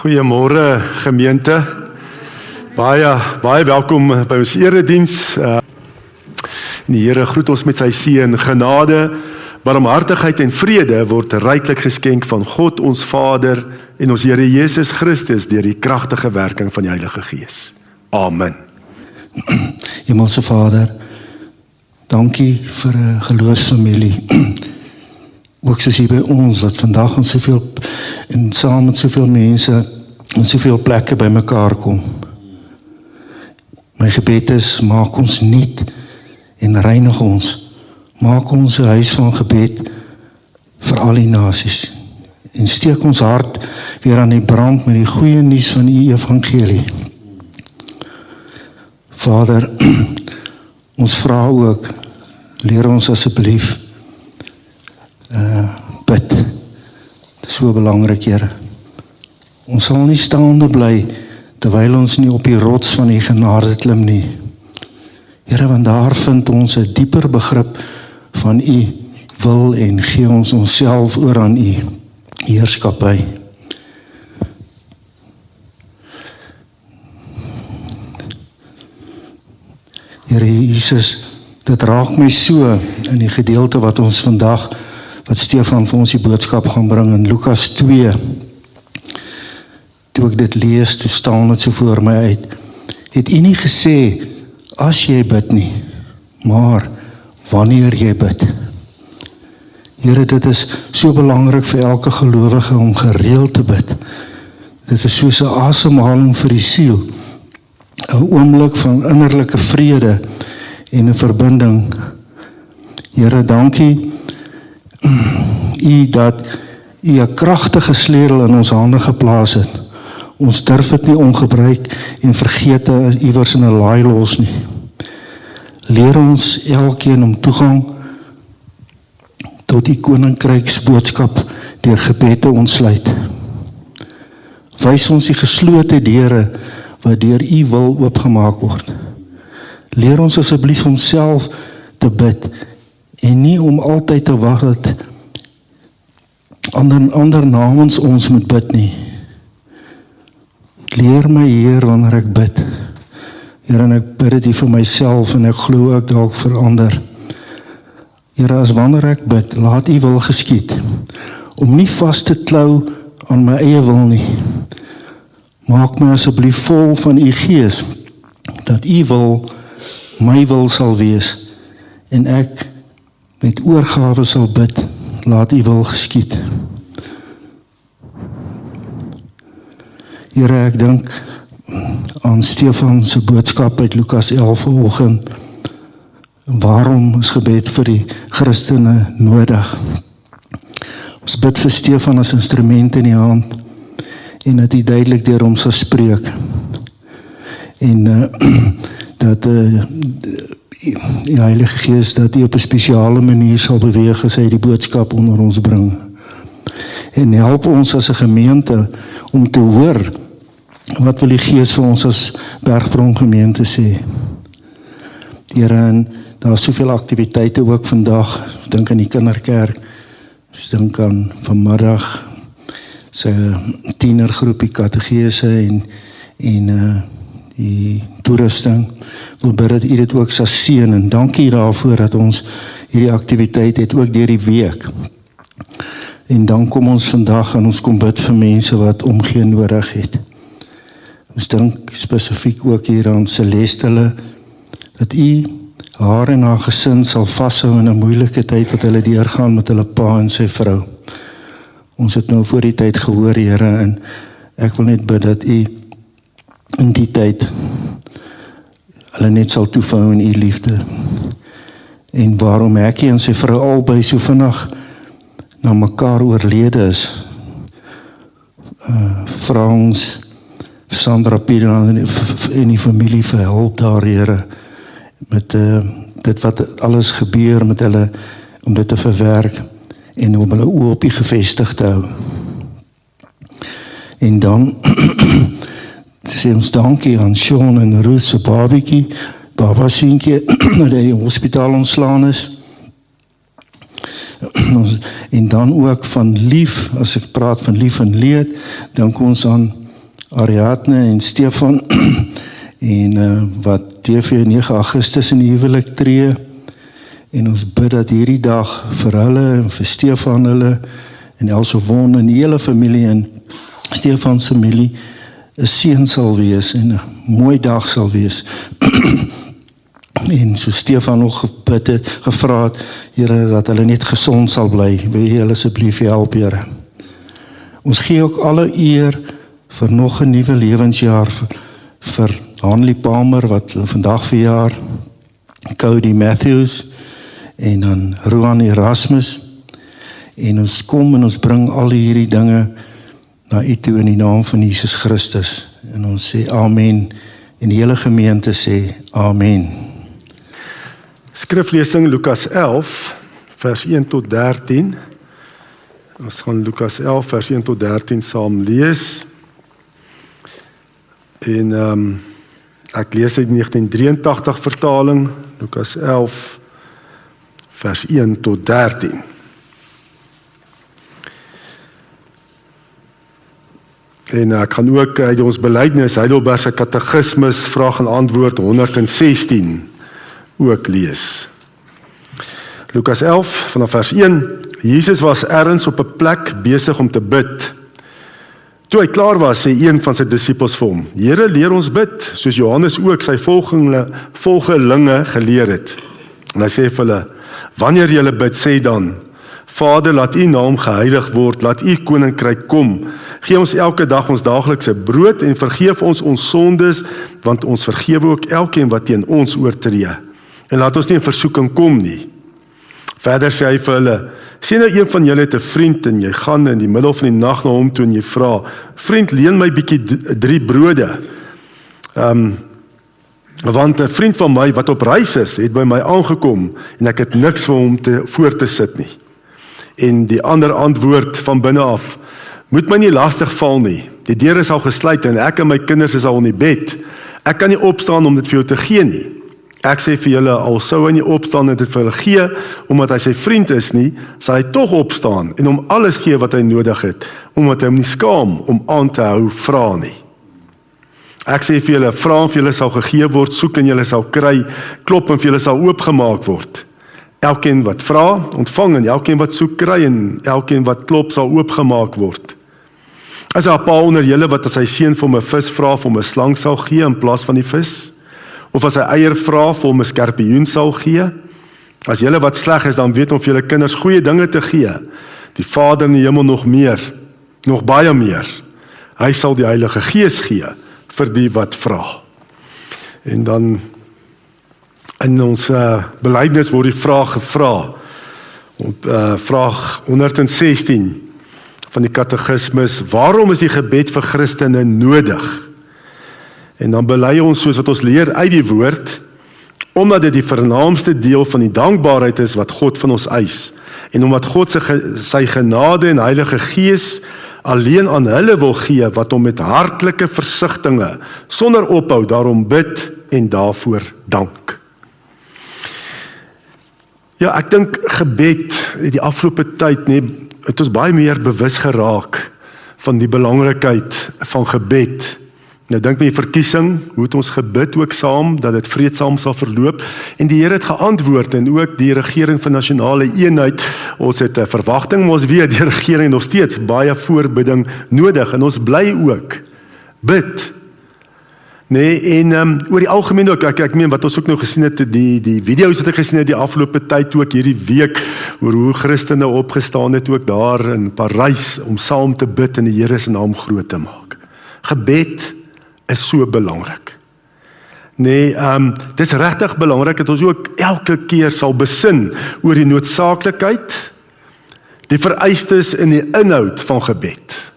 Goeiemôre gemeente. Baie welkom by ons erediens. Die Here groet ons met sy seën, genade, barmhartigheid en vrede word ryklik geskenk van God ons Vader en ons Here Jesus Christus deur die kragtige werking van die Heilige Gees. Amen. Hemelse Vader, dankie vir 'n geloofsfamilie. Ook soos hier by ons, wat vandag ons soveel en saam met soveel mense en soveel plekke by mekaar kom. My gebed is, maak ons nuut en reinig ons. Maak ons 'n huis van gebed vir al die nasies. En steek ons hart weer aan die brand met die goeie nuus van u evangelie. Vader, ons vra ook, leer ons asseblief bid. Dit is so belangrik, Here. Ons sal nie staande bly terwyl ons nie op die rots van die genade klim nie. Here, want daar vind ons 'n dieper begrip van u wil en gee ons onsself oor aan u heerskappy. Here Jesus, dit raak my so in die gedeelte wat ons vandag, wat Stefan vir ons die boodskap gaan bring in Lukas 2. Toe ek dit lees, toe staan dit so voor my uit. Het u nie gesê, as jy bid nie, maar wanneer jy bid? Here, dit is so belangrik vir elke gelowige om gereeld te bid. Dit is soos 'n asemhaling vir die siel. 'n oomblik van innerlike vrede en 'n verbinding. Here, dankie u dat u 'n kragtige sleutel in ons hande geplaas het. Ons durf dit nie ongebruik en vergete iewers in 'n laai los nie. Leer ons elkeen om toegang tot die koninkryksboodskap deur gebed te ontsluit. Wys ons die geslote deure wat deur u wil oopgemaak word. Leer ons asseblief om self te bid en nie om altyd te wag dat ander namens ons moet bid nie. Leer my, Heer, wanneer ek bid. Heer, en ek bid dit nie vir myself en ek glo ek dalk vir ander. Heer, as wanneer ek bid, laat u wil geskied, om nie vas te klou aan my eie wil nie. Maak my asseblief vol van u gees, dat u wil my wil sal wees, en ek met oorgawe sal bid, laat u wil geskied. Here, ek dink aan Stefan se boodskap uit Lukas 11 vanoggend. Waarom is gebed vir die Christene nodig? Ons bid vir Stefan as instrument in die hand, en dat hy duidelik deur hom sal spreek. En dat die Heilige Gees, dat hy op 'n spesiale manier sal beweeg as hy die boodskap onder ons bring. En help ons as 'n gemeente om te hoor, wat wil die Gees vir ons as Bergbron gemeente sê. Here, en daar is soveel aktiwiteite ook vandag. Ons dink aan die kinderkerk, ons dink aan vanmiddag sy tienergroepie kategese en die toerusting. Wil bid dat u dit ook sal seën, en dankie daarvoor dat ons hierdie aktiwiteit het ook deur die week. En dan kom ons vandag en ons kom bid vir mense wat omgee nodig het. Ons dink spesifiek ook hier aan Celeste, dat u haar en haar gesin sal vashou in 'n moeilike tyd wat hulle deurgaan met hulle pa en sy vrou. Ons het nou voor die tyd gehoor, Here, en ek wil net bid dat u in die tyd hulle net sal toevou in u liefde. En waarom Hekkie en sy vrou albei so vinnig na mekaar oorlede is, vra ons Sandra Pieter en die familie vir hulp daar, Here, met dit wat alles gebeur met hulle, om dit te verwerk en om hulle oë op u gevestig te hou. En dan sê ons dankie aan Sean en Ruth se babasientjie dat hy in die hospitaal ontslaan is. En dan ook van lief, as ek praat van lief en leed, dink ons aan Ariadne en Stefan en wat TV 9 Augustus in die huwelik tree. En ons bid dat hierdie dag vir hulle en vir Stefan hulle en Elsewon en die hele familie en Stefan se familie 'n seën sal wees en 'n mooi dag sal wees. En so Stefan ook gebid het, gevra het, Here, dat hulle net gesond sal bly. Wil jy hulle asseblief help, Here? Ons gee ook alle eer vir nog 'n nuwe lewensjaar vir Hanlie Palmer wat vandag verjaar, Cody Matthews en dan Roan Erasmus. En ons kom en ons bring al hierdie dinge na U toe in die naam van Jesus Christus. En ons sê amen en die hele gemeente sê amen. Skriflesing Lukas 11 vers 1 tot 13. Ons gaan Lukas 11 vers 1 tot 13 saam lees. En ek lees uit die 1983 vertaling, Lukas 11 vers 1 tot 13. En ek gaan ook uit ons belydenis Heidelbergse Katekismus vraag en antwoord 116 ook lees. Lukas 11 vanaf vers 1. Jesus was ergens op 'n plek besig om te bid. Toe hy klaar was, sê een van sy disippels vir hom: Here, leer ons bid, soos Johannes ook sy volgelinge geleer het. En hy sê vir hulle: Wanneer julle bid, sê dan: Vader, laat U naam geheilig word, laat U koninkryk kom. Gee ons elke dag ons daaglikse brood en vergeef ons ons sondes, want ons vergewe ook elkeen wat teen ons oortree. En laat ons nie in versoeking kom nie. Verder sê hy vir hulle: Sien nou een van julle het 'n vriend en jy gaan in die middel van die nag na hom toe en jy vra: Vriend, leen my bietjie 3 brode. Want 'n vriend van my wat op reis is, het by my aangekom en ek het niks vir hom voor te sit nie. En die ander antwoord van binne af: Moet my nie lastig val nie. Die deur is al gesluit en ek en my kinders is al in die bed. Ek kan nie opstaan om dit vir jou te gee nie. Ek sê vir julle, al sou hy nie opstaan en dit vir hulle gee, omdat hy sy vriend is nie, sal hy tog opstaan en hom alles gee wat hy nodig het, omdat hy hom nie skaam om aan te hou vra nie. Ek sê vir julle, vra en vir julle sal gegee word, soek en julle sal kry, klop en vir julle sal oopgemaak word. Elkeen wat vra, ontvang, en elkeen wat soek kry, en elkeen wat klop sal oopgemaak word. Is daar 'n pa onder julle wat as sy seun vir hom 'n vis vra, vir hom 'n slang sal gee in plaas van die vis? Of as hy eier vra, vir hom 'n skorpioen sal gee? As julle wat sleg is, dan weet om vir julle kinders goeie dinge te gee. Die Vader in die hemel nog meer, nog baie meer. Hy sal die Heilige Gees gee vir die wat vra. En dan in ons belydenis word die vraag gevra. Vraag 116 van die Katekismus: Waarom is die gebed vir Christene nodig? En dan bely ons soos wat ons leer uit die woord, omdat dit die vernaamste deel van die dankbaarheid is wat God van ons eis, en omdat God sy genade en Heilige Gees alleen aan hulle wil gee wat hom met hartlike versigtinge sonder ophou daarom bid en daarvoor dank. Ja, ek dink gebed die afgelope tyd het ons baie meer bewus geraak van die belangrikheid van gebed. Nou dink my die verkiesing, hoe het ons gebid ook saam, dat dit vreedsaam sal verloop, en die Here het geantwoord, en ook die regering van nasionale eenheid. Ons het 'n verwagting, maar ons weet die regering nog steeds baie voorbidding nodig, en ons bly ook bid. En oor die algemeen ook, ek meen wat ons ook nou gesien het, die video's wat ek gesien het die afgelope tyd ook hierdie week, oor hoe Christene opgestaan het ook daar in Parys, om saam te bid en die Here se naam groot te maak. Gebed is so belangrik. Dit is regtig belangrik dat ons ook elke keer sal besin oor die noodsaaklikheid, die vereistes en die inhoud van gebed.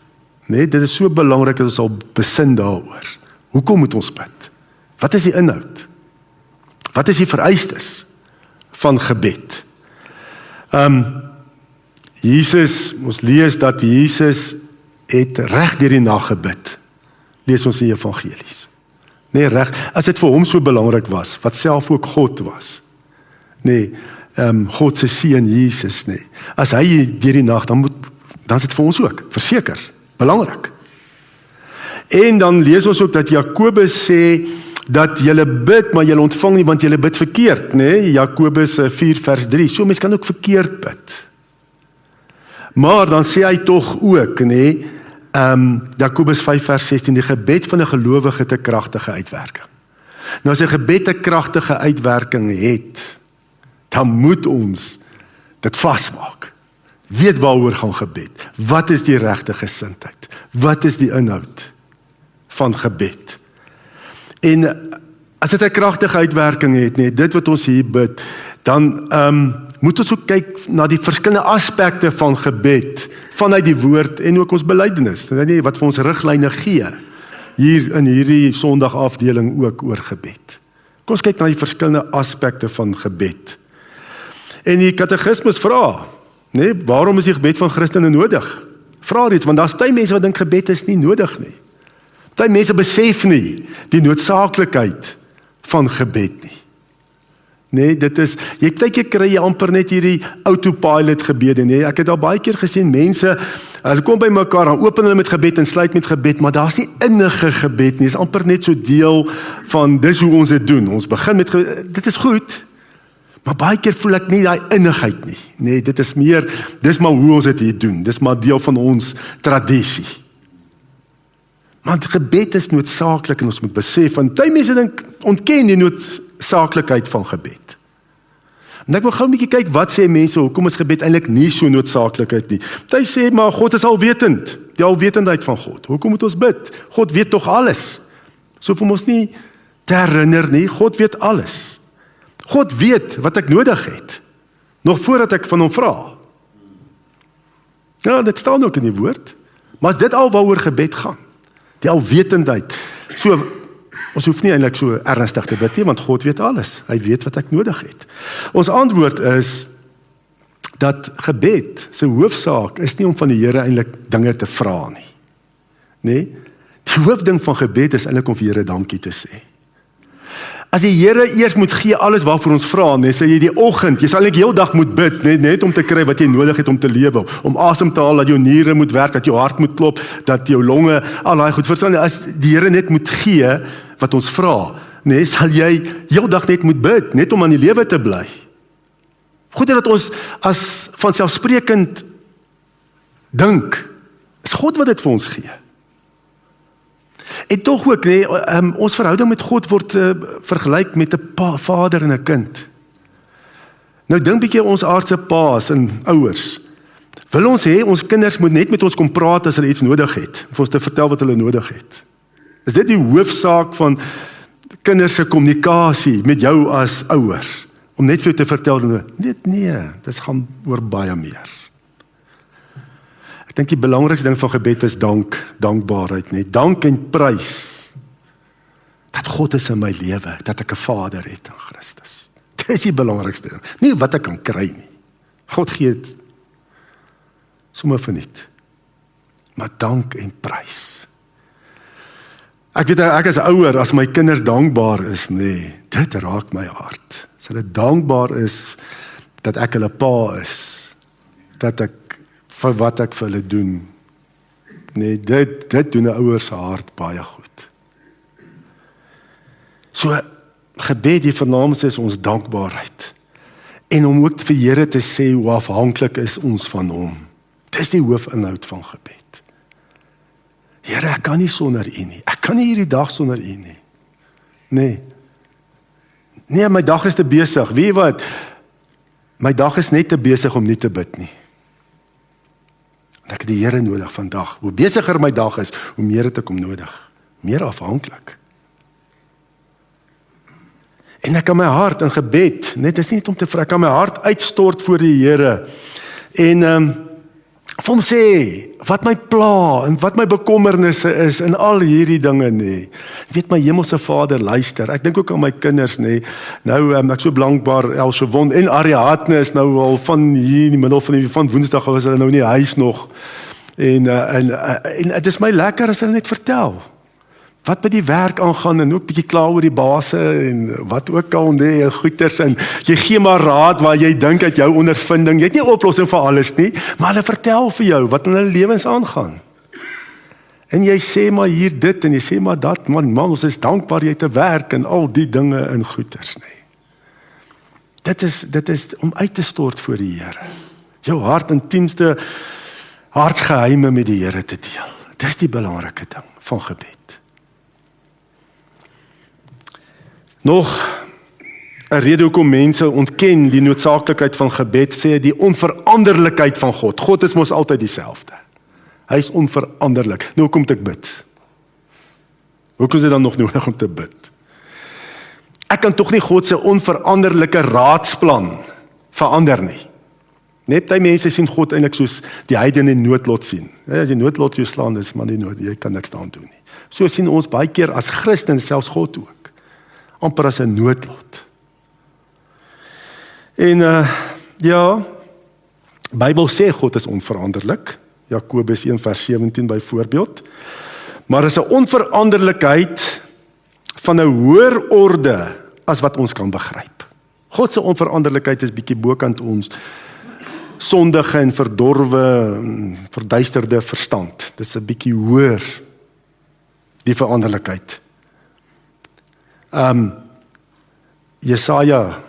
Dit is so belangrik dat ons sal besin daaroor. Hoekom moet ons bid? Wat is die inhoud? Wat is die vereistes van gebed? Ons lees dat Jesus het reg deur die nag gebid. Lees ons in die evangelies. Reg, as dit vir hom so belangrik was, wat self ook God was. God se seun Jesus, As hy deur die nag, dan is dit vir ons ook, verseker, belangrik. En dan lees ons ook dat Jakobus sê, dat julle bid, maar julle ontvang nie, want julle bid verkeerd, nee? Jakobus 4 vers 3, so mens kan ook verkeerd bid. Maar dan sê hy tog ook, nee, Jakobus 5 vers 16, die gebed van 'n gelowige het 'n kragtige uitwerking. Nou as 'n gebed 'n kragtige uitwerking het, dan moet ons dit vasmaak. Weet waaroor gaan gebed? Wat is die regte gesindheid? Wat is die inhoud van gebed? En as dit 'n kragtige uitwerking het, nee, dit wat ons hier bid, dan moet ons ook kyk na die verskillende aspekte van gebed, vanuit die woord en ook ons belydenis, wat vir ons riglyne gee, hier in hierdie Sondagafdeling ook oor gebed. Kom ons kyk na die verskillende aspekte van gebed. En die katekismus vra, nee, waarom is die gebed van Christene nodig? Vra dit, want daar's baie mense wat dink gebed is nie nodig nie. Baie mense besef nie die noodsaaklikheid van gebed nie. Nee, dit is, jy kry jy amper net hierdie autopilot gebede, nee, ek het al baie keer gesien, mense, hulle kom by mekaar, dan open hulle met gebed en sluit met gebed, maar daar's nie innige gebed nie, is amper net so deel van, dis hoe ons dit doen, ons begin met gebed, dit is goed, maar baie keer voel ek nie daai innigheid nie, nee, dit is meer, dis maar hoe ons dit hier doen, dis maar deel van ons tradisie. Want gebed is noodsaaklik en ons moet besef, want baie mense ontken die noodsaaklikheid van gebed. En ek wil gou 'n bietjie kyk, wat sê mense, hoekom is gebed eintlik nie so noodsaaklikheid nie. Hulle sê, maar God is alwetend, die alwetendheid van God. Hoekom moet ons bid? God weet tog alles. So hoef ons nie te herinner nie, God weet alles. God weet wat ek nodig het, nog voordat ek van hom vra. Ja, dit staan ook in die woord, maar is dit al waaroor gebed gaan? Die alwetendheid. So, ons hoef nie eintlik so ernstig te bid nie, want God weet alles. Hy weet wat ek nodig het. Ons antwoord is, dat gebed, sy hoofsaak, is nie om van die Here eintlik dinge te vra nie. Nee, die hoofding van gebed is eintlik om vir Here dankie te sê. As die Here eers moet gee alles waarvoor ons vra, nee, sê jy die oggend, jy sal net heel dag moet bid, net om te kry wat jy nodig het om te lewe, om asem te haal, dat jou niere moet werk, dat jou hart moet klop, dat jou longe, al daai goed, verstaan, as die Here net moet gee wat ons vra, nee, sal jy heel dag net moet bid, net om aan die lewe te bly. Goed dat ons as vanselfsprekend dink, is God wat dit vir ons gee. En tog ook, nee, ons verhouding met God word vergelyk met 'n vader en 'n kind. Nou dink bietjie ons aardse paas en ouers. Wil ons hê ons kinders moet net met ons kom praat as hulle iets nodig het, of ons te vertel wat hulle nodig het? Is dit die hoofsaak van kinders se kommunikasie met jou as ouers? Om net vir jou te vertel, nee, dit gaan oor baie meer. Ek dink die belangrikste ding van gebed is dankbaarheid, nee, dank en prys, dat God is in my lewe, dat ek 'n Vader het in Christus. Dit is die belangrikste ding, nie wat ek kan kry nie. God gee het sommer verniet, maar dank en prys. Ek weet, ek as ouer, as my kinders dankbaar is, nee, dit raak my hart. As hulle dankbaar is, dat ek hulle pa is, dat ek vir wat ek vir hulle doen. Nee, dit doen 'n ouer se hart baie goed. So, gebed, die vernaamste is ons dankbaarheid. En om ook vir Here te sê hoe afhanklik is ons van hom. Dis die hoofinhoud van gebed. Here, ek kan nie sonder U nie. Ek kan nie hierdie dag sonder U nie. Nee, my dag is te besig. Weet jy wat? My dag is net te besig om nie te bid nie. Ek het die Here nodig vandag. Hoe besiger my dag is, hoe meer het ek hom nodig. Meer afhanklik. En ek kan my hart in gebed, net is nie net om te vra, ek kan my hart uitstort voor die Here. En vir hom sê, wat my pla, en wat my bekommernisse is, en al hierdie dinge, nee. Weet my hemelse Vader, luister, ek dink ook aan my kinders, nee. Nou, ek so blankbaar, Elsewon en Ariadne is nou al van hier in die middel van Woensdag, was hulle nou nie huis nog. En het is my lekker as hulle net vertel, wat by die werk aangaan, en ook bietjie klaar oor die baase, en wat ook al, nee, goeters, en jy gee maar raad, waar jy dink uit jou ondervinding, jy het nie oplossing vir alles nie, maar hulle vertel vir jou, wat in hulle lewens aangaan. En jy sê maar hier dit en jy sê maar dat, man, ons is dankbaar jy te werk en al die dinge in goeders, nee. Dit is om uit te stort voor die Here. Jou hart intiemste hartsgeheime met die Here te deel. Dis die belangrike ding van gebed. Nog 'n rede hoekom mense ontken die noodsaaklikheid van gebed, sê die onveranderlikheid van God. God is mos altyd dieselfde. Hy is onveranderlik. Nou hoekom moet ek bid? Hoekom is dit dan nog nodig om te bid? Ek kan tog nie God se onveranderlike raadsplan verander nie. Net die mense sien God eintlik soos die heidene in noodlot sien. As die noodlot jou slaan, is maar die nood, jy kan niks daaraan doen nie. So sien ons baie keer as Christen, selfs God ook, amper as 'n noodlot. En ja, Bybel sê God is onveranderlik, Jakobus 1 vers 17 byvoorbeeld, maar is 'n onveranderlikheid van 'n hoër orde as wat ons kan begryp. God se onveranderlikheid is bietjie bokant ons sondige en verdorwe, verduisterde verstand. Dis 'n bietjie hoër, die veranderlikheid. Jesaja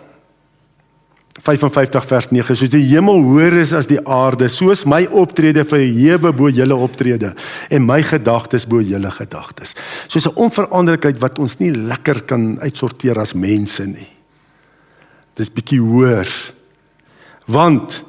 55 vers 9, soos die hemel hoër is as die aarde, soos my optrede verhewe bo julle optrede, en my gedagtes bo julle gedagtes. Soos 'n onveranderlikheid wat ons nie lekker kan uitsorteer as mense nie. Dis bietjie hoër. Want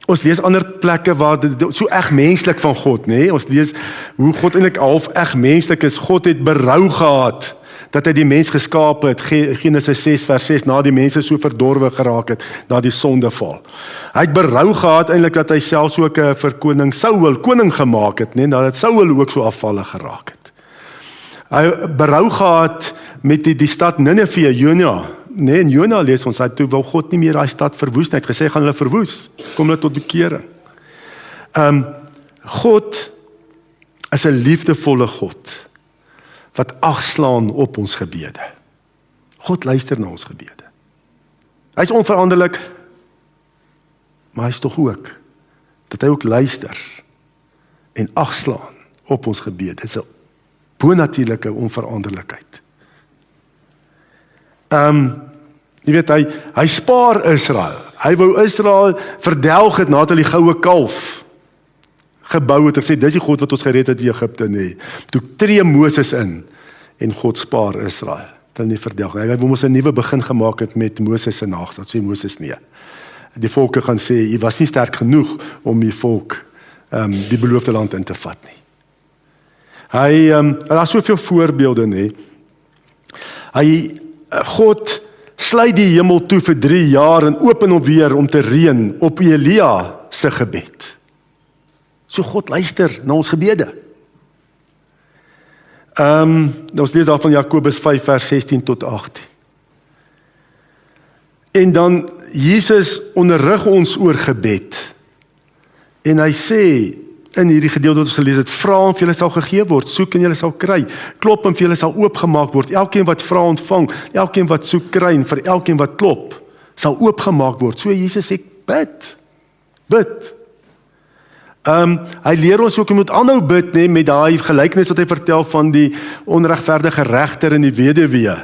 ons lees ander plekke waar dit so eg menslik van God, nê? Ons lees hoe God eintlik half eg menslik is. God het berou gehad dat hy die mens geskaap het, Genesis 6 vers 6, na die mense so verdorwe geraak het, na die sondeval. Hy het berou gehad eintlik dat hy selfs ook vir koning Saul koning gemaak het, nee, nadat Saul ook so afvallig geraak het. Hy berou gehad met die stad Nineve, Jona. Nee, in Jona lees ons, hy toe wou God nie meer daai stad verwoes nie, hy het gesê, gaan hulle verwoes, kom hulle tot bekering. God is 'n liefdevolle God, wat ag slaan op ons gebede. God luister na ons gebede. Hy is onveranderlik, maar hy is tog ook, dat hy ook luister, en ag slaan op ons gebede. Dit is 'n bonatuurlike onveranderlikheid. Jy weet, hy spaar Israel. Hy wou Israel verdelg het nadat hulle die goue kalf gebou het. Ek sê, dis die God wat ons gered het in Egipte, nee. Toe tree Moses in en God spaar Israel. Hulle nie verdelg. Hy wou mos 'n nuwe begin gemaak het met Moses se nageslag. Sê Moses nee. Die volke gaan sê, jy was nie sterk genoeg om die volk die beloofde land in te vat nie. Daar is soveel voorbeelde, nee. God sluit die hemel toe vir 3 jaar en open hom weer om te reën op Elia se gebed. So God luister na ons gebede. Ons lees daar van Jakobus 5 vers 16 tot 18. En dan Jesus onderrig ons oor gebed. En hy sê in hierdie gedeelte wat ons gelees het, vra en vir julle sal gegee word, soek en julle sal kry, klop en vir julle sal oopgemaak word. Elkeen wat vra ontvang, elkeen wat soek kry en vir elkeen wat klop sal oopgemaak word. So Jesus sê bid. Hy leer ons ook, jy moet aanhou bid, nee, met daai gelykenis wat hy vertel van die onregverdige regter en die weduwee,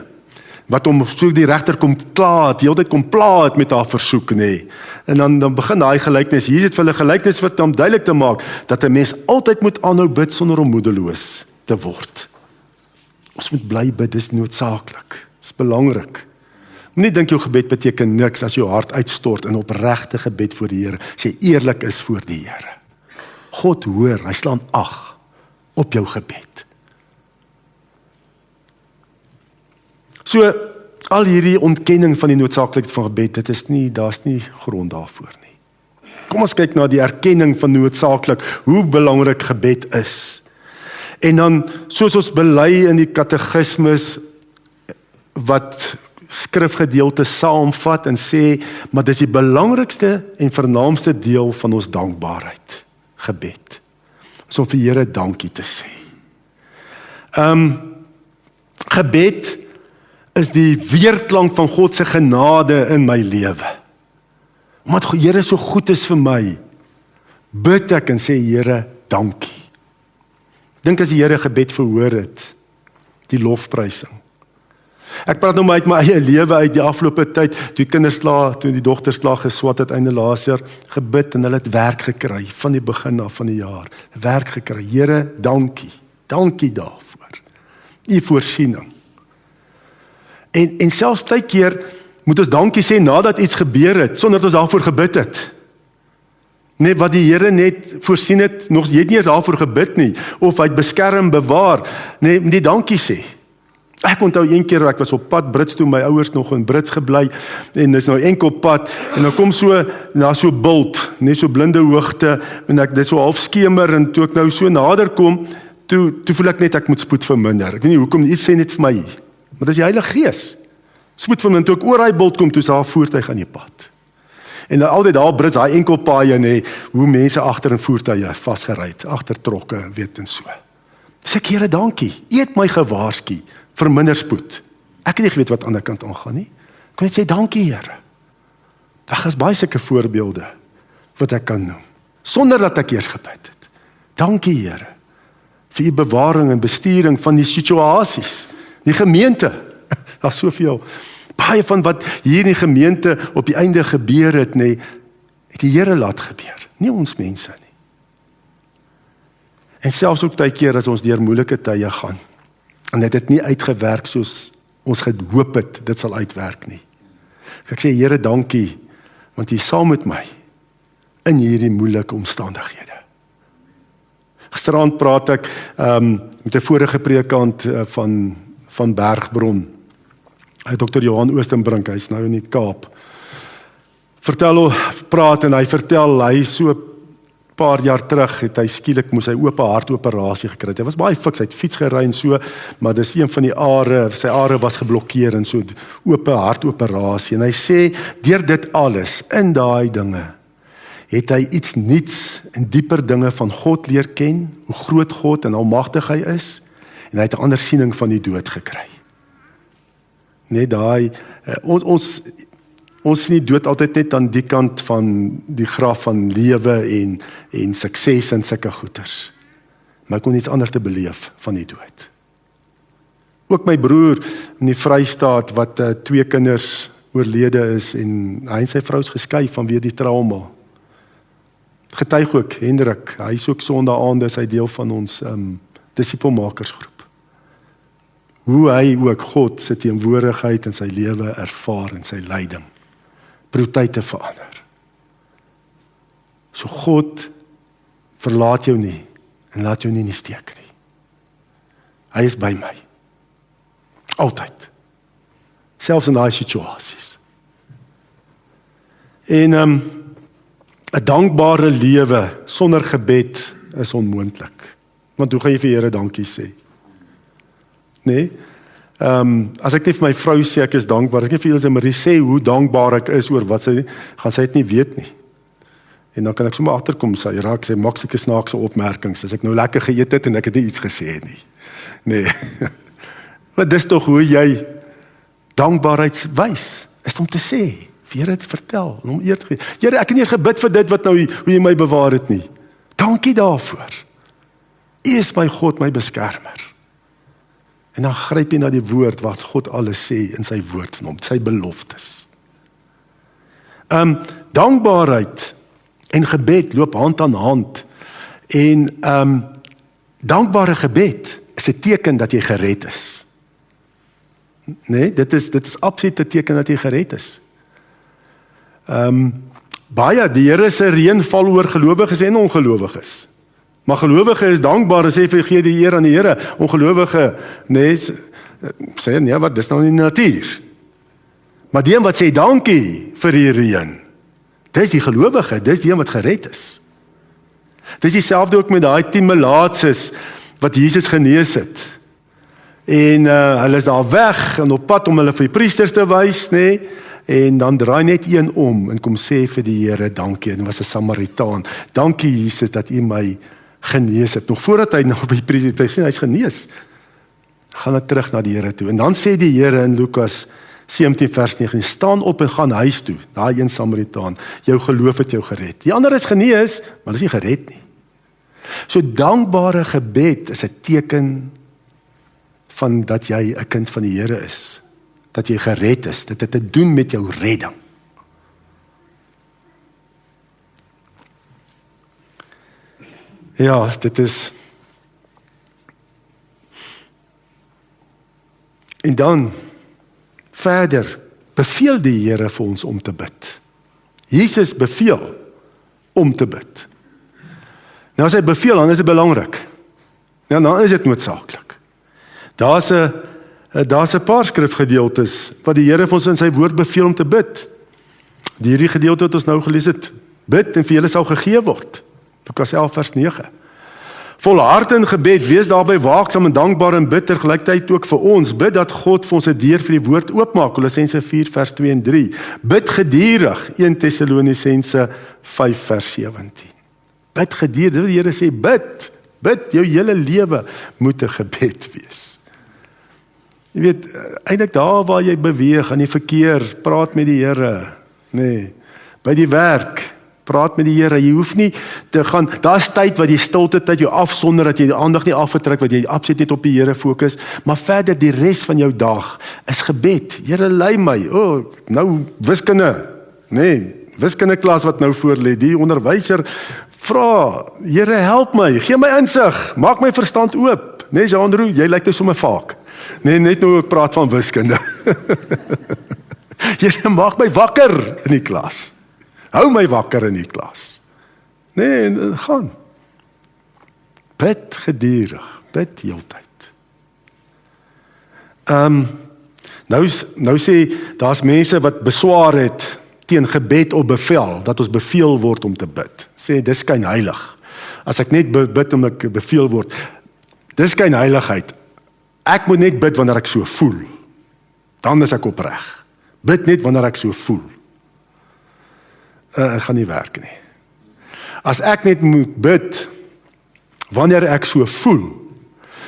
wat hom so die regter kom kla het, die hele tyd kom pla het met haar versoek, nee. En dan begin daai gelykenis, hier het vir hulle gelykenis wat om duidelik te maak, dat 'n mens altyd moet aanhou bid sonder om moedeloos te word. Ons moet bly bid, dis noodsaaklik, dis belangrik. Moenie dink jou gebed beteken niks as jou hart uitstort in opregte gebed voor die Here, as jy eerlik is voor die Here. God hoor, hy slaan ag op jou gebed. So, al hierdie ontkenning van die noodsaaklikheid van gebed, daar's nie grond daarvoor nie. Kom ons kyk na die erkenning van noodsaaklik, hoe belangrik gebed is. En dan, soos ons bely in die katekismus, wat skrifgedeelte saamvat en sê, maar dis die belangrikste en vernaamste deel van ons dankbaarheid, gebed. Is om vir Here dankie te sê. Gebed is die weerklank van God se genade in my lewe. Omdat Here so goed is vir my, bid ek en sê Here, dankie. Dink as die Here gebed verhoor het, die lofprysing. Ek praat nou maar uit my eie lewe uit die afgelope tyd, toe die dogters klaar geswat het einde laas jaar, gebid en hulle het werk gekry, van die begin af van die jaar, werk gekry. Here, dankie daarvoor. U voorsiening. En selfs baie keer moet ons dankie sê nadat iets gebeur het, sonder dat ons daarvoor gebid het. Net wat die Here net voorsien het, jy het nie eens daarvoor gebid nie, of hy het beskerm, bewaar, moet die dankie sê. Ek onthou een keer, ek was op pad Brits toe, my ouers nog in Brits gebly, en dis nou enkel pad, en dan kom so bult, net so blinde hoogte, en dit so half skemer, en toe ek nou so nader kom, toe voel ek net ek moet spoed verminder. Ek weet nie hoekom, iets sê net vir my, maar dis die Heilige Gees. Spoed verminder, toe ek oor hy bult kom, toe is daar 'n voertuig aan die pad. En dan altyd daar Brits, daai enkel paaie, hoe mense agter in voertuie vasgery, agter trokke, weet en so. Sê ek, Here, dankie, U het my gewaarsku, verminder spoed. Ek het nie geweet wat aan die ander kant aangaan nie. Ek kon net sê, dankie Here. Daar is baie sulke voorbeelde wat ek kan noem, sonder dat ek eers gebid het. Dankie Here, vir U bewaring en besturing van die situasies, die gemeente. Daar's soveel, baie van wat hier in die gemeente op die einde gebeur het, het die Here laat gebeur, nie ons mense nie. En selfs op tyd keer as ons deur moeilike tye gaan, en dit het nie uitgewerk soos ons gehoop het, dit sal uitwerk nie. Ek sê, Here, dankie, want U is saam met my in hierdie moeilike omstandighede. Gisterand praat ek met 'n vorige predikant van Bergbron, Dr. Johan Oostenbrink, hy is nou in die Kaap. Praat en hy vertel, hy so 'n paar jaar terug het hy skielik moes hy oop hartoperasie gekry het. Hy was baie fiks, hy het fiets gery en so, maar dis een van die are, sy are was geblokkeer en so oop hartoperasie. En hy sê, deur dit alles, in daai dinge, het hy iets nuuts en dieper dinge van God leer ken, hoe groot God en almagtig hy is, en hy het 'n ander siening van die dood gekry. Daai, ons sien die dood altyd net aan die kant van die graf van lewe en sukses en sulke goeders. Maar ek kon iets anders te beleef van die dood. Ook my broer in die Vrystaat wat 2 kinders oorlede is en hy en sy vrou is geskei vanweë die trauma. Getuig ook Hendrik, hy is ook Sondae-aande, is hy deel van ons disipelmakersgroep. Hoe hy ook God se teenwoordigheid in sy lewe ervaar en sy leiding. Prioriteite verander. So God verlaat jou nie en laat jou nie in die steek nie. Hy is by my. Altyd. Selfs in daai situasies. En 'n dankbare lewe sonder gebed is onmoontlik. Want hoe gaan jy vir Here dankie sê? As ek net vir my vrou sê ek is dankbaar, ek net vir Elsje Marie sê hoe dankbaar ek is oor wat sy, gaan sy dit nie weet nie. En dan kan ek sommer agterkom, sy maak sulke snaakse opmerkings, as ek nou lekker geëet het en ek het nie iets gesê nie. Maar dis tog hoe jy dankbaarheid wys, is om te sê, vir Here te vertel, en om eer te gee. Here, ek het nie eens gebid vir dit wat nou, hoe jy my bewaar het nie. Dankie daarvoor. U is my God, my beskermer. En dan gryp jy na die woord wat God alles sê in sy woord van hom, sy beloftes. Dankbaarheid en gebed loop hand aan hand. En dankbare gebed is 'n teken dat jy gered is. Dit is absoluut 'n teken dat jy gered is. Baie, die Here se reën val oor gelowiges en ongelowiges. Maar gelowige is dankbaar en sê vir gee die eer aan die Here. Ongelowige sê nee, wat dis nou in die natuur. Maar die een wat sê dankie vir die reën, dis die gelowige, dis die een wat gered is. Dis dieselfde ook met daai 10 melaatses wat Jesus genees het. En hulle is daar weg en op pad om hulle vir die priesters te wys, en dan draai net een om en kom sê vir die Here dankie. En was 'n Samaritaan. Dankie Jesus dat U my genees het. Nog voordat hy nou by die priester het, hy's genees. Gaan hy terug na die Here toe. En dan sê die Here in Lukas 17 vers 9, staan op en gaan huis toe. Daai een Samaritaan, jou geloof het jou gered. Die ander is genees, maar is nie gered nie. So dankbare gebed is 'n teken van dat jy 'n kind van die Here is, dat jy gered is, dit het te doen met jou redding. Ja, dit is. En dan verder beveel die Here vir ons om te bid. Jesus beveel om te bid. Nou as hy beveel, dan is dit belangrik. Ja, dan is dit noodsaaklik. Daar's 'n paar skrifgedeeltes wat die Here vir ons in sy woord beveel om te bid. Hierdie gedeelte wat ons nou gelees het, bid en vir julle sal gegee word. Lukas 11 vers 9. Volhard in gebed, wees daarby waaksaam en dankbaar en bid tergelyktydig ook vir ons. Bid dat God vir ons 'n deur vir die woord oopmaak. Kolossense 4 vers 2 en 3. Bid geduldig. 1 Tessalonisense 5 vers 17. Bid geduldig. Dit wil die Here sê, bid. Bid, jou hele lewe moet 'n gebed wees. Jy weet, eintlik daar waar jy beweeg, in die verkeer, praat met die Here. Nee, by die werk, praat met die Here. Jy hoef nie te gaan, daar's tyd wat jy stilte tyd jou afsonder, dat jy die aandag nie afgetrek, wat jy absoluut net op die Here fokus, maar verder die res van jou dag is gebed. Here, lei my. Nou wiskunde. Nee, wiskunde klas wat nou voor lê. Die onderwyser vra, Here, help my, gee my insig, maak my verstand oop. Nee, Jean-Roux, jy lyk nou sommer vaak. Nee, net nou ek praat van wiskunde. Here, maak my wakker in die klas. Hou my wakker in die klas. Nee, gaan. Bid geduldig, bid heeltyd. Nou sê, daar's mense wat beswaar het teen gebed op bevel, dat ons beveel word om te bid. Sê, dis skynheilig. As ek net bid omdat ek beveel word, dis skynheiligheid. Ek moet net bid wanneer ek so voel. Dan is ek opreg. Bid net wanneer ek so voel. Dit gaan nie werk nie. As ek net moet bid wanneer ek so voel,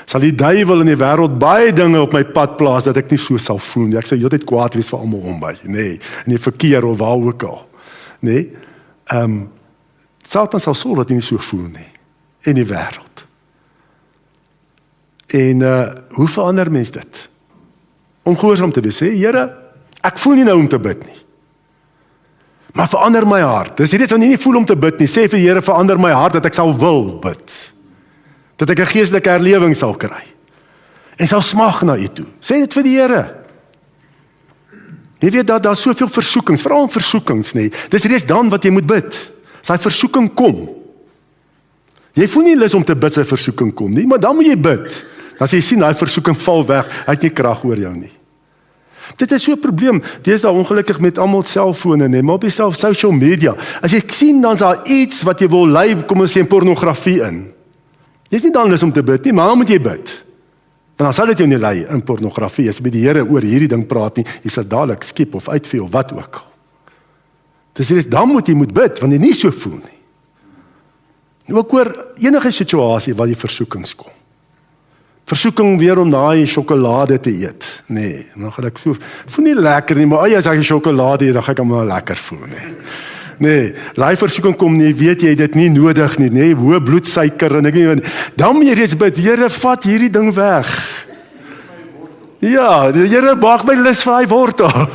sal die duiwel in die wêreld baie dinge op my pad plaas dat ek nie so sal voel nie. Ek sal heeltyd kwaad wees vir almal om my. Nee, in die verkeer of waar ook al. Nee. Satan sal sorg dat jy nie so voel nie in die wêreld. En hoe verander mens dit? Om gehoorsaam te wees, sê, Here, ek voel nie nou om te bid nie. Maar verander my hart. Dis hierdie wat nie voel om te bid nie. Sê vir Here, verander my hart dat ek sal wil bid. Dat ek 'n geestelike herlewing sal kry. En sal smag na U toe. Sê dit vir die Here. Jy weet dat daar soveel versoekings, veral versoekings nê. Dis reeds dan wat jy moet bid. As hy versoeking kom. Jy voel nie lus om te bid as 'n versoeking kom nie, maar dan moet jy bid. As jy sien, daai versoeking val weg, hy het nie krag oor jou nie. Dit is so 'n probleem. Deesdae ongelukkig met almal selfone, nee, maar op die social media. As jy sien, dan's daar iets wat jy wil lei, kom ons sê pornografie in. Jy's nie dan lus om te bid nie, maar dan moet jy bid. Want dan sal dit jou nie lei in pornografie. As jy met die Here oor hierdie ding praat nie, jy sal dadelik skiep of uitvee of wat ook al. Dis dan moet jy bid, want jy nie so voel nie. Ook oor enige situasie waar die versoekings kom. Versoeking weer om daai sjokolade te eet. Nee, dan gaan ek voel nie lekker nie, maar as ek sjokolade eet, dan gaan ek hom lekker voel, nee. Nee, daai versoeking kom nie, weet jy dit nie nodig nie, nee, hoë bloedsuiker en ek nie, dan moet jy reeds bid, Here, vat hierdie ding weg. Ja, die Here maak my lus vir hy wortel.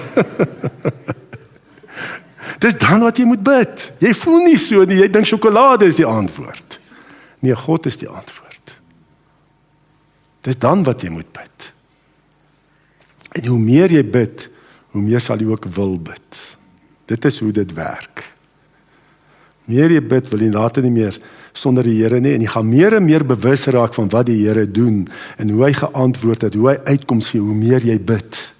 Dis dan wat jy moet bid. Jy voel nie so nie, jy dink sjokolade is die antwoord. Nee, God is die antwoord. Dis dan wat jy moet bid. En hoe meer jy bid, hoe meer sal jy ook wil bid. Dit is hoe dit werk. Meer jy bid, wil jy later nie meer sonder die Here nie, en jy gaan meer en meer bewus raak van wat die Here doen, en hoe hy geantwoord het, hoe hy uitkoms gee, hoe meer jy bid.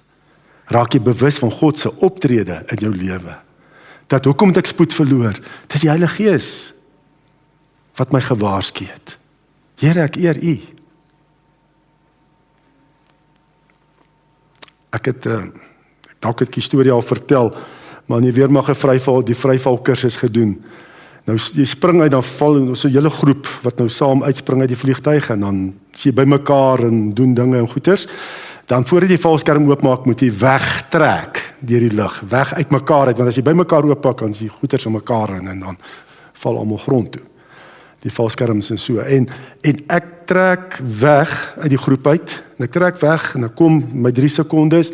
Raak jy bewus van God se optrede in jou lewe. Dat hoekom het ek spoed verloor? Dis die Heilige Gees wat my gewaarsku het. Here, ek eer U. Ek het dalk het die storie al vertel, maar in die weermag die vryval kursus gedoen. Nou jy spring uit, dan val so 'n hele groep wat nou saam uitspring uit die vliegtuig, en dan sien jy bymekaar en doen dinge en goeters. Dan voordat jy valskerm oopmaak, moet jy wegtrek deur die lug, weg uit mekaar uit, want as jy bymekaar ooppak, dan is die goeters in mekaar in, en dan val almal grond toe. die valskerms en so. En ek trek weg uit die groep uit, en ek trek weg, en ek kom my 3 sekondes,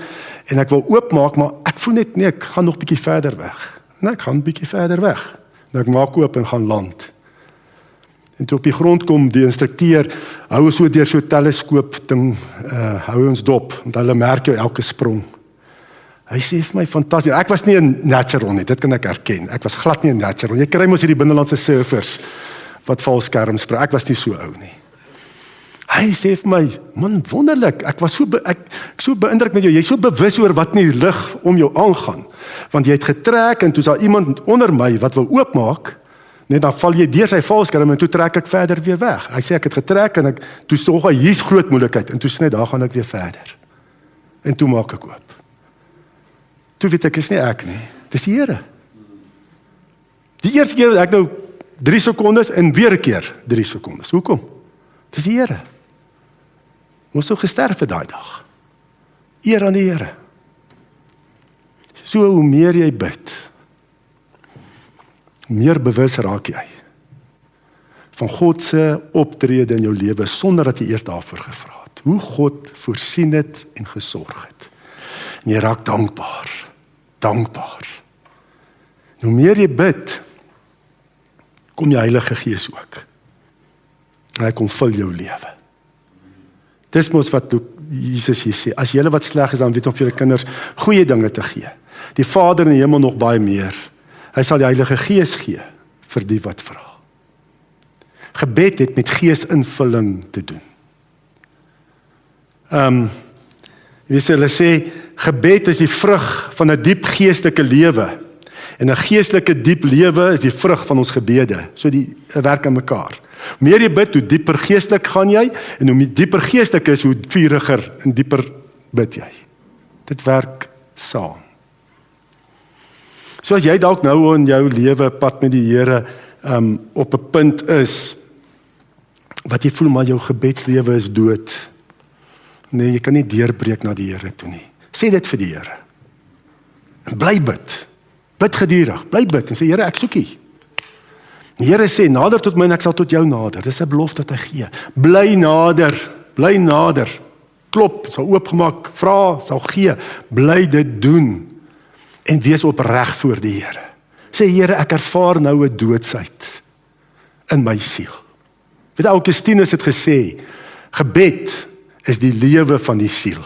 en ek wil oopmaak, maar ek voel net, nee, ek gaan nog bietjie verder weg. En ek gaan bietjie verder weg. En ek maak oop en gaan land. En toe op die grond kom, die instrukteur, hou ons so deur so 'n teleskoop ding, hou ons dop, want hulle merk jou elke sprong. Hy sê vir my, fantasties, ek was nie 'n natural nie, dit kan ek erken, ek was glad nie 'n natural, jy kry mos hierdie binnelandse surfers, wat valskerms spring, ek was nie so ou nie. Hy sê vir my, man, wonderlik, ek so beïndruk met jou, jy is so bewus oor wat in die lug om jou aangaan, want jy het getrek, en toe is daar iemand onder my, wat wil oopmaak, net dan val jy deur sy valskerm, en toe trek ek verder weer weg. Hy sê, ek het getrek, en toe is toch, hier's groot moeilikheid, en toe sê, daar gaan ek weer verder. En toe maak ek oop. Toe weet ek, is nie ek nie, dis die Here. Die eerste keer, ek nou 3 sekondes, en weer 'n keer 3 sekondes. Hoekom? Dis die Here. Ons so gesterf vir daai dag. Eer aan die Here. So, hoe meer jy bid, hoe meer bewus raak jy van God se optrede in jou lewe, sonder dat jy eers daarvoor gevra het. Hoe God voorsien het en gesorg het. En jy raak dankbaar. Dankbaar. En hoe meer jy bid, kom die Heilige Gees ook. En hy kom vul jou lewe. Dis mos wat Jesus hier sê, as julle wat sleg is, dan weet om vir julle kinders goeie dinge te gee. Die Vader in die hemel nog baie meer. Hy sal die Heilige Gees gee vir die wat vra. Gebed het met geesinvulling te doen. Hulle sê, gebed is die vrug van 'n diep geestelike lewe. En 'n geestelike diep lewe is die vrug van ons gebede. So die werk aan mekaar. Hoe meer jy bid, hoe dieper geestelik gaan jy, en hoe dieper geestelik is, hoe vuriger en dieper bid jy. Dit werk saam. So as jy dalk nou in jou lewe pad met die Here op 'n punt is, wat jy voel maar jou gebedslewe is dood. Nee, jy kan nie deurbreek na die Here toe nie. Sê dit vir die Here. En bly bid. Bid gedurig, bly bid en sê, Here, ek soek U. Die Here sê, nader tot my en ek sal tot jou nader. Dis 'n belofte wat hy gee. Bly nader. Klop, sal oopgemaak, vra, sal gee. Bly dit doen. En wees opreg voor die Here. Sê, Here, ek ervaar nou 'n doodsheid in my siel. Weet Augustinus het gesê, gebed is die lewe van die siel.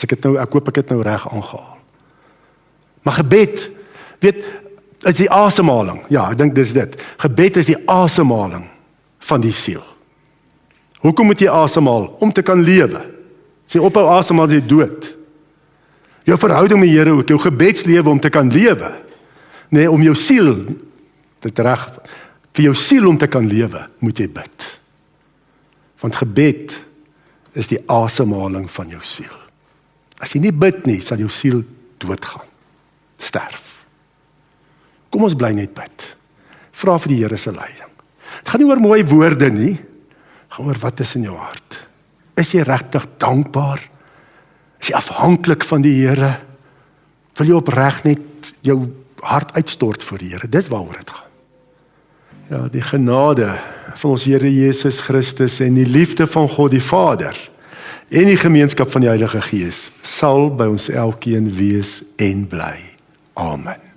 Ek hoop ek het nou reg aangehaal. Maar gebed, weet, is die asemhaling. Ja, ek dink dis dit. Gebed is die asemhaling van die siel. Hoekom moet jy asemhaal? Om te kan lewe. As jy ophou asemhaal, is jy dood. Jou verhouding met die Here ook, jou gebedslewe om te kan lewe. Nee, om jou siel, vir jou siel om te kan lewe, moet jy bid. Want gebed is die asemhaling van jou siel. As jy nie bid nie, sal jou siel doodgaan. Sterf. Kom ons bly net bid. Vra vir die Here se leiding. Het gaan nie oor mooi woorde nie, gaan oor wat is in jou hart. Is jy regtig dankbaar? Is jy afhanklik van die Here? Wil jy opreg net jou hart uitstort voor die Here? Dis waaroor dit gaan. Ja, die genade van ons Here Jesus Christus en die liefde van God die Vader en die gemeenskap van die Heilige Gees sal by ons elkeen wees en bly. Amen.